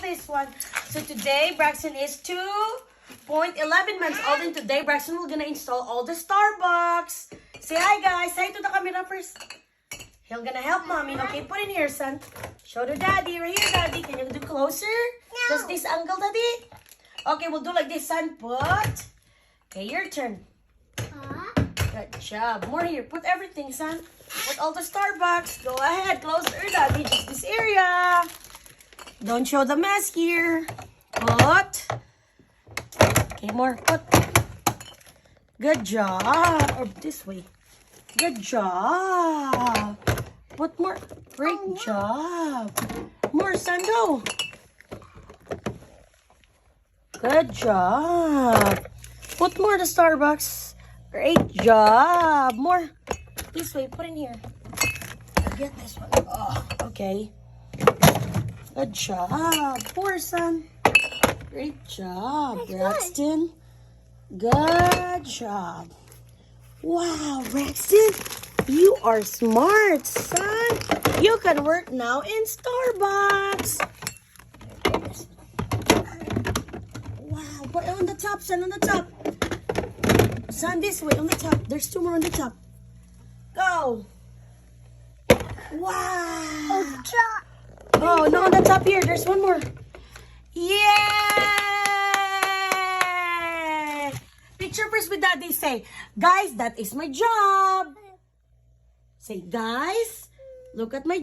this one. So today, Braxton is 2.11 months old, and today, Braxton will gonna install all the Starbucks. Say hi, guys. Say to the camera first. He'll gonna help mommy. Okay, put in here, son. Show to daddy. Right here, daddy. Can you do closer? No. Just this angle, daddy. Okay, we'll do like this, son. Put. Okay, your turn. Good job. More here. Put everything, son. Put all the Starbucks. Go ahead. Closer, daddy. Just this area. Don't show the mess here. Put. Okay, more. Put. Good job. Or this way. Good job. Put more. Great job. More, son. Go. Good job. Put more the Starbucks. Great job. More. This way. Put in here. Get this one. Oh, okay. Good job. Pour, son. Great job, Braxton. Good job. Wow, Braxton. You are smart, son. You can work now in Starbucks. Wow. Put it on the top, son. On the top. Son, this way. On the top. There's two more on the top. Go. Wow. Oh, no, on the top here. There's one more. Yeah! Picture first with daddy. Say, guys, that is my job. Say, guys, look at my